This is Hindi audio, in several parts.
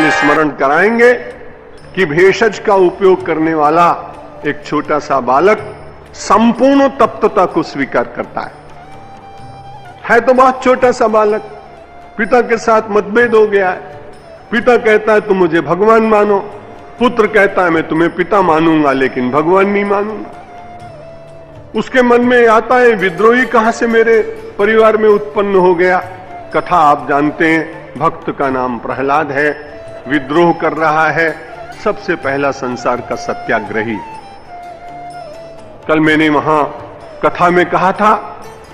इसलिए स्मरण कराएंगे कि भेषज का उपयोग करने वाला एक छोटा सा बालक संपूर्ण तत्वता को स्वीकार करता है तो बहुत छोटा सा बालक। पिता के साथ मतभेद हो गया है, पिता कहता है तुम मुझे भगवान मानो, पुत्र कहता है मैं तुम्हें पिता मानूंगा लेकिन भगवान नहीं मानूंगा। उसके मन में आता है विद्रोही कहां से मेरे परिवार में उत्पन्न हो गया। कथा आप जानते हैं, भक्त का नाम प्रहलाद है, विद्रोह कर रहा है, सबसे पहला संसार का सत्याग्रही। कल मैंने वहां कथा में कहा था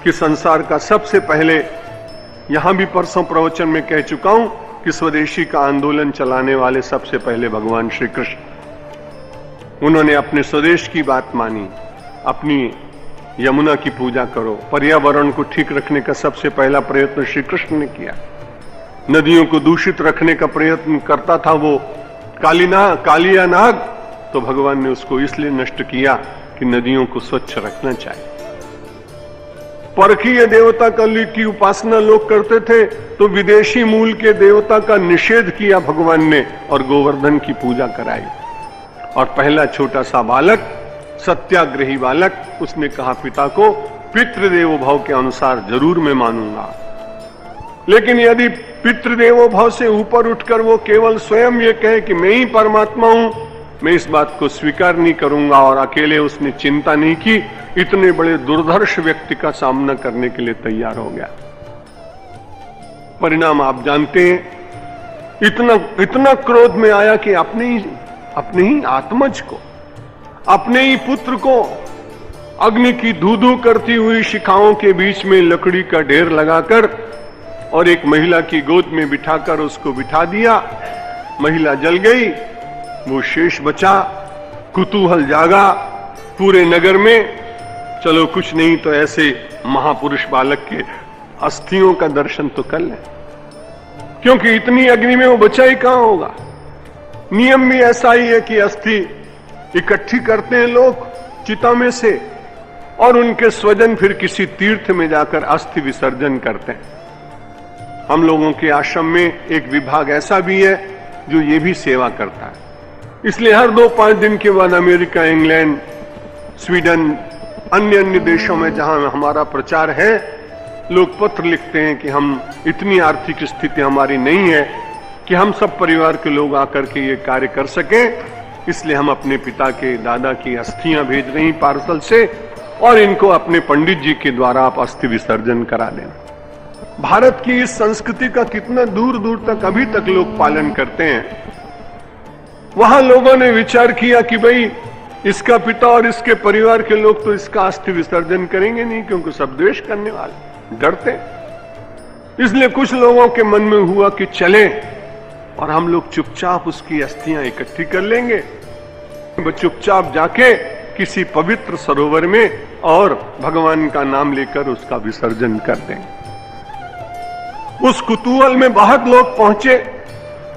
कि संसार का सबसे पहले, यहां भी परसों प्रवचन में कह चुका हूं कि स्वदेशी का आंदोलन चलाने वाले सबसे पहले भगवान श्री कृष्ण। उन्होंने अपने स्वदेश की बात मानी, अपनी यमुना की पूजा करो, पर्यावरण को ठीक रखने का सबसे पहला प्रयत्न श्री कृष्ण ने किया। नदियों को दूषित रखने का प्रयत्न करता था वो कालिया नाग, तो भगवान ने उसको इसलिए नष्ट किया कि नदियों को स्वच्छ रखना चाहिए। परकीय देवता की उपासना लोग करते थे तो विदेशी मूल के देवता का निषेध किया भगवान ने और गोवर्धन की पूजा कराई। और पहला छोटा सा बालक, सत्याग्रही बालक, उसने कहा पिता को पितृदेवो भव के अनुसार जरूर मैं मानूंगा, लेकिन यदि पितृदेवो भव से ऊपर उठकर वो केवल स्वयं ये कहे कि मैं ही परमात्मा हूं, मैं इस बात को स्वीकार नहीं करूंगा। और अकेले उसने चिंता नहीं की, इतने बड़े दुर्धर्ष व्यक्ति का सामना करने के लिए तैयार हो गया। परिणाम आप जानते हैं, इतना क्रोध में आया कि अपने ही आत्मज को, अपने ही पुत्र को अग्नि की धू-धू करती हुई शिखाओं के बीच में लकड़ी का ढेर लगाकर और एक महिला की गोद में बिठाकर उसको बिठा दिया। महिला जल गई, वो शेष बचा। कुतूहल जागा पूरे नगर में, चलो कुछ नहीं तो ऐसे महापुरुष बालक के अस्थियों का दर्शन तो कर लें, क्योंकि इतनी अग्नि में वो बचा ही कहां होगा। नियम भी ऐसा ही है कि अस्थि इकट्ठी करते हैं लोग चिता में से और उनके स्वजन फिर किसी तीर्थ में जाकर अस्थि विसर्जन करते हैं। हम लोगों के आश्रम में एक विभाग ऐसा भी है जो ये भी सेवा करता है। इसलिए हर 2-5 दिन के बाद अमेरिका, इंग्लैंड, स्वीडन, अन्य देशों में जहां हमारा प्रचार है, लोग पत्र लिखते हैं कि हम इतनी आर्थिक स्थिति हमारी नहीं है कि हम सब परिवार के लोग आकर के ये कार्य कर सकें, इसलिए हम अपने पिता के, दादा की अस्थियां भेज रही पार्सल से और इनको अपने पंडित जी के द्वारा आप अस्थि विसर्जन करा देना। भारत की इस संस्कृति का कितना दूर दूर तक अभी तक लोग पालन करते हैं। वहां लोगों ने विचार किया कि भाई इसका पिता और इसके परिवार के लोग तो इसका अस्थि विसर्जन करेंगे नहीं, क्योंकि सब द्वेष करने वाले, डरते। इसलिए कुछ लोगों के मन में हुआ कि चले और हम लोग चुपचाप उसकी अस्थियां इकट्ठी कर लेंगे, चुपचाप जाके किसी पवित्र सरोवर में और भगवान का नाम लेकर उसका विसर्जन कर देंगे। उस कुतूहल में बहुत लोग पहुंचे।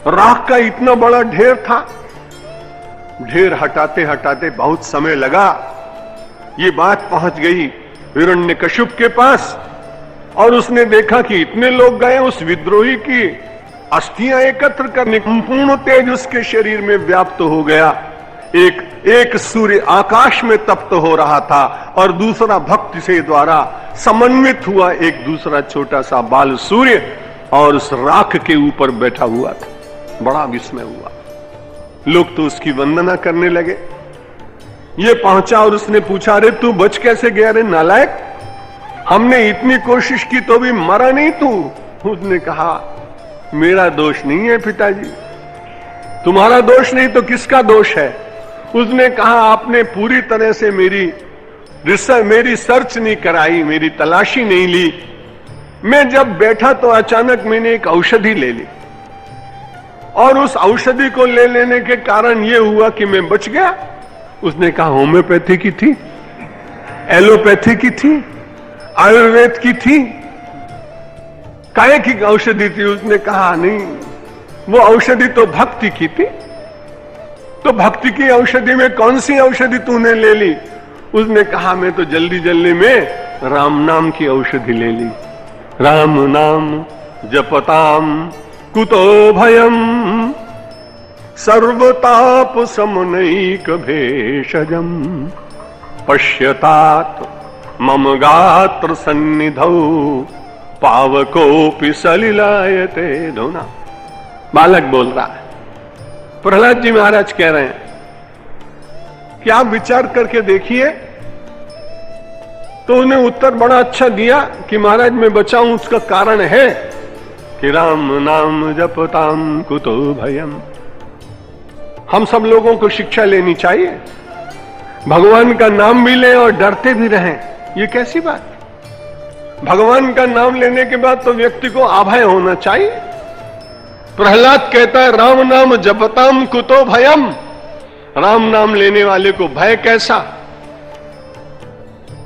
राख का इतना बड़ा ढेर था, ढेर हटाते हटाते बहुत समय लगा। ये बात पहुंच गई हिरण्यकश्यप के पास और उसने देखा कि इतने लोग गए उस विद्रोही की अस्थियां एकत्र करने, संपूर्ण तेज उसके शरीर में व्याप्त हो गया। एक सूर्य आकाश में तप्त हो रहा था और दूसरा भक्ति से द्वारा समन्वित हुआ एक दूसरा छोटा सा बाल सूर्य और उस राख के ऊपर बैठा हुआ था। बड़ा विस्मय हुआ, लोग तो उसकी वंदना करने लगे। ये पहुंचा और उसने पूछा, अरे तू बच कैसे गया रे नालायक, हमने इतनी कोशिश की तो भी मरा नहीं तू। उसने कहा, मेरा दोष नहीं है पिताजी। तुम्हारा दोष नहीं तो किसका दोष है? उसने कहा, आपने पूरी तरह से मेरी सर्च नहीं कराई, मेरी तलाशी नहीं ली। मैं जब बैठा तो अचानक मैंने एक औषधि ले ली और उस औषधि को ले लेने के कारण यह हुआ कि मैं बच गया। उसने कहा, होम्योपैथी की थी, एलोपैथी की थी, आयुर्वेद की थी, काहे की औषधि थी? उसने कहा, नहीं, वो औषधि तो भक्ति की थी। तो भक्ति की औषधि में कौन सी औषधि तूने ले ली? उसने कहा, मैं तो जल्दी जल्दी में राम नाम की औषधि ले ली। राम नाम जपताम कुतो भयम सर्वताप समनैक भेषजम पश्यतात मम गात्र सन्निधौ पावकोपि सलिलायते धुना। बालक बोल रहा है, प्रहलाद जी महाराज कह रहे हैं कि आप विचार करके देखिए। तो उन्हें उत्तर बड़ा अच्छा दिया कि महाराज मैं बचाऊं, उसका कारण है कि राम नाम जपताम कुतो भयम। हम सब लोगों को शिक्षा लेनी चाहिए, भगवान का नाम भी लें और डरते भी रहें। ये कैसी बात? भगवान का नाम लेने के बाद तो व्यक्ति को अभय होना चाहिए। प्रहलाद कहता है राम नाम जपताम कुतो भयम, राम नाम लेने वाले को भय कैसा?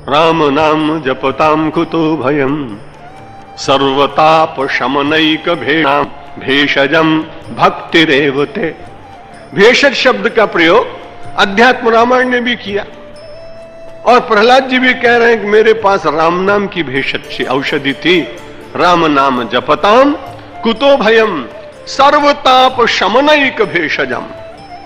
राम नाम जपताम कुतो भयम सर्वताप शमनैक भेषजम भक्तिरेवते। भेषज शब्द का प्रयोग अध्यात्म रामायण ने भी किया और प्रहलाद जी भी कह रहे हैं कि मेरे पास राम नाम की भेषज औषधि थी। राम नाम जपताम कुतो भयम सर्वताप शमनैक भेषजम।